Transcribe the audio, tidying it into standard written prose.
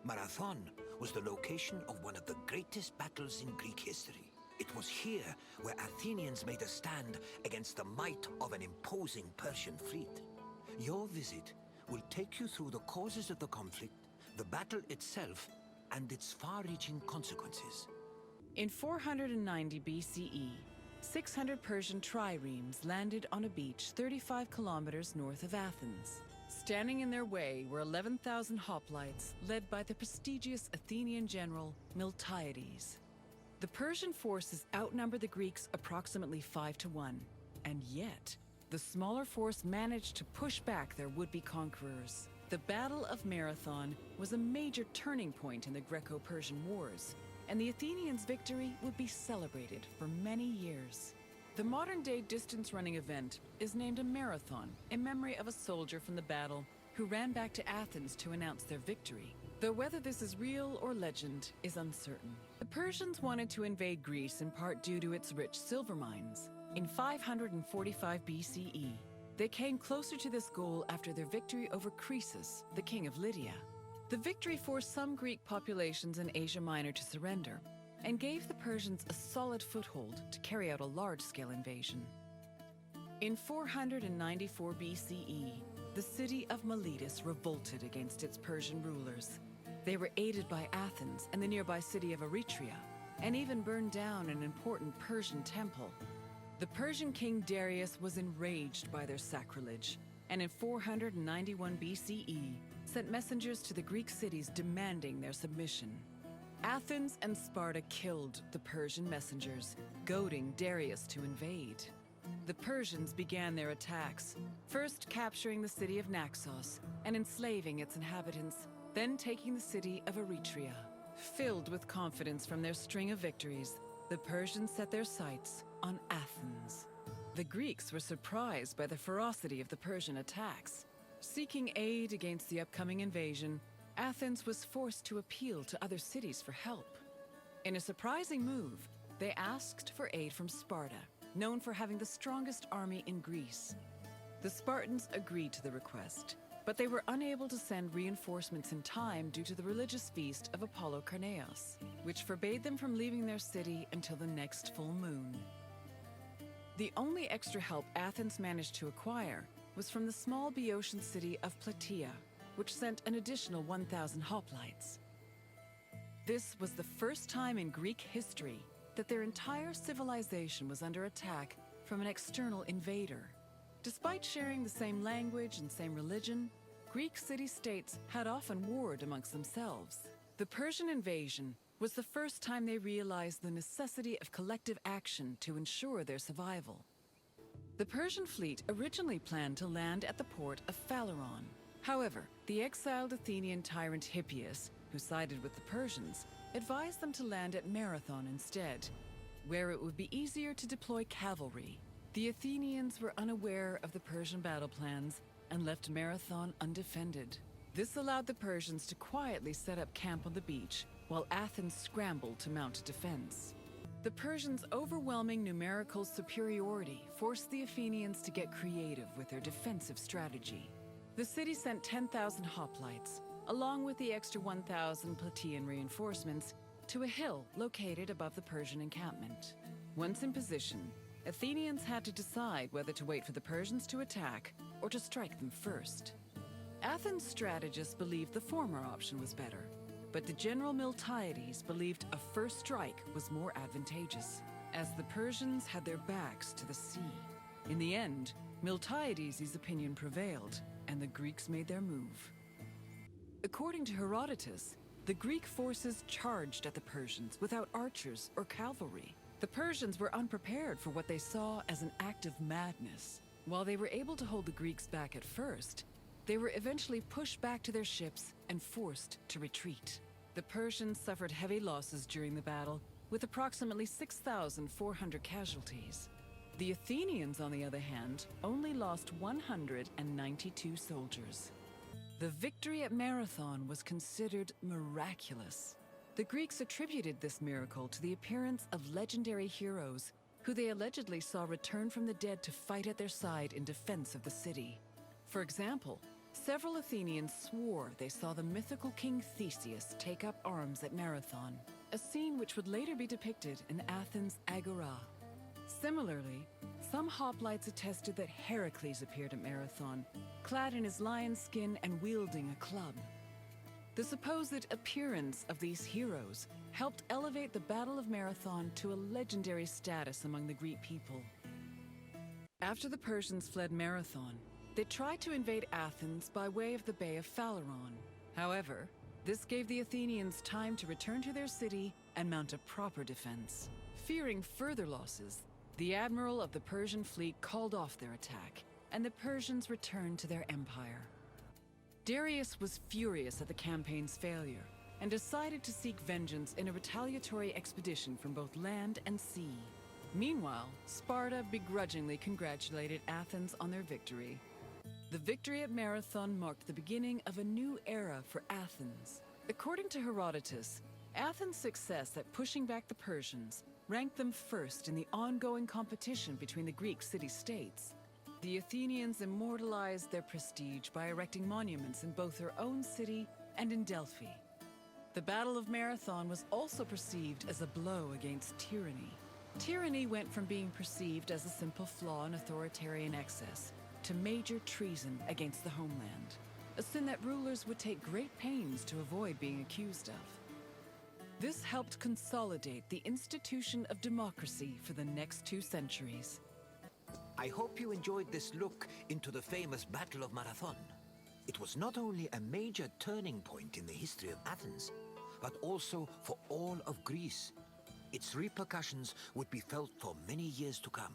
Marathon was the location of one of the greatest battles in Greek history. It was here where Athenians made a stand against the might of an imposing Persian fleet. Your visit will take you through the causes of the conflict, the battle itself, and its far-reaching consequences. In 490 BCE, 600 Persian triremes landed on a beach 35 kilometers north of Athens. Standing in their way were 11,000 hoplites led by the prestigious Athenian general Miltiades. The Persian forces outnumbered the Greeks approximately 5-1, and yet the smaller force managed to push back their would-be conquerors. The Battle of Marathon was a major turning point in the Greco-Persian Wars, and the Athenians' victory would be celebrated for many years. The modern-day distance-running event is named a marathon in memory of a soldier from the battle who ran back to Athens to announce their victory, though whether this is real or legend is uncertain. The Persians wanted to invade Greece in part due to its rich silver mines. In 545 BCE, they came closer to this goal after their victory over Croesus, the king of Lydia. The victory forced some Greek populations in Asia Minor to surrender and gave the Persians a solid foothold to carry out a large-scale invasion. In 494 BCE, the city of Miletus revolted against its Persian rulers. They were aided by Athens and the nearby city of Eretria, and even burned down an important Persian temple. The Persian king Darius was enraged by their sacrilege, and in 491 BCE, sent messengers to the Greek cities demanding their submission. Athens and Sparta killed the Persian messengers, goading Darius to invade. The Persians began their attacks, first capturing the city of Naxos and enslaving its inhabitants, then taking the city of Eretria. Filled with confidence from their string of victories, the Persians set their sights on Athens. The Greeks were surprised by the ferocity of the Persian attacks. Seeking aid against the upcoming invasion, Athens was forced to appeal to other cities for help. In a surprising move, they asked for aid from Sparta, known for having the strongest army in Greece. The Spartans agreed to the request, but they were unable to send reinforcements in time due to the religious feast of Apollo Carneos, which forbade them from leaving their city until the next full moon. The only extra help Athens managed to acquire was from the small Boeotian city of Plataea, which sent an additional 1,000 hoplites. This was the first time in Greek history that their entire civilization was under attack from an external invader. Despite sharing the same language and same religion, Greek city-states had often warred amongst themselves. The Persian invasion was the first time they realized the necessity of collective action to ensure their survival. The Persian fleet originally planned to land at the port of Phaleron. However, the exiled Athenian tyrant Hippias, who sided with the Persians, advised them to land at Marathon instead, where it would be easier to deploy cavalry. The Athenians were unaware of the Persian battle plans and left Marathon undefended. This allowed the Persians to quietly set up camp on the beach, while Athens scrambled to mount a defense. The Persians' overwhelming numerical superiority forced the Athenians to get creative with their defensive strategy. The city sent 10,000 hoplites, along with the extra 1,000 Plataean reinforcements, to a hill located above the Persian encampment. Once in position, Athenians had to decide whether to wait for the Persians to attack or to strike them first. Athens' strategists believed the former option was better, but the general Miltiades believed a first strike was more advantageous, as the Persians had their backs to the sea. In the end, Miltiades' opinion prevailed, and the Greeks made their move. According to Herodotus, the Greek forces charged at the Persians without archers or cavalry. The Persians were unprepared for what they saw as an act of madness. While they were able to hold the Greeks back at first, they were eventually pushed back to their ships and forced to retreat. The Persians suffered heavy losses during the battle, with approximately 6,400 casualties. The Athenians, on the other hand, only lost 192 soldiers. The victory at Marathon was considered miraculous. The Greeks attributed this miracle to the appearance of legendary heroes who they allegedly saw return from the dead to fight at their side in defense of the city. For example, Several Athenians swore they saw the mythical king Theseus take up arms at Marathon, a scene which would later be depicted in Athens' Agora. Similarly, some hoplites attested that Heracles appeared at Marathon, clad in his lion's skin and wielding a club. The supposed appearance of these heroes helped elevate the Battle of Marathon to a legendary status among the Greek people. After the Persians fled Marathon, they tried to invade Athens by way of the Bay of Phaleron. However, this gave the Athenians time to return to their city and mount a proper defense. Fearing further losses, the admiral of the Persian fleet called off their attack, and the Persians returned to their empire. Darius was furious at the campaign's failure and decided to seek vengeance in a retaliatory expedition from both land and sea. Meanwhile, Sparta begrudgingly congratulated Athens on their victory. The victory at Marathon marked the beginning of a new era for Athens. According to Herodotus, Athens' success at pushing back the Persians ranked them first in the ongoing competition between the Greek city-states. The Athenians immortalized their prestige by erecting monuments in both their own city and in Delphi. The Battle of Marathon was also perceived as a blow against tyranny. Tyranny went from being perceived as a simple flaw in authoritarian excess to major treason against the homeland, a sin that rulers would take great pains to avoid being accused of. This helped consolidate the institution of democracy for the next 2 centuries. I hope you enjoyed this look into the famous Battle of Marathon. It was not only a major turning point in the history of Athens, but also for all of Greece. Its repercussions would be felt for many years to come.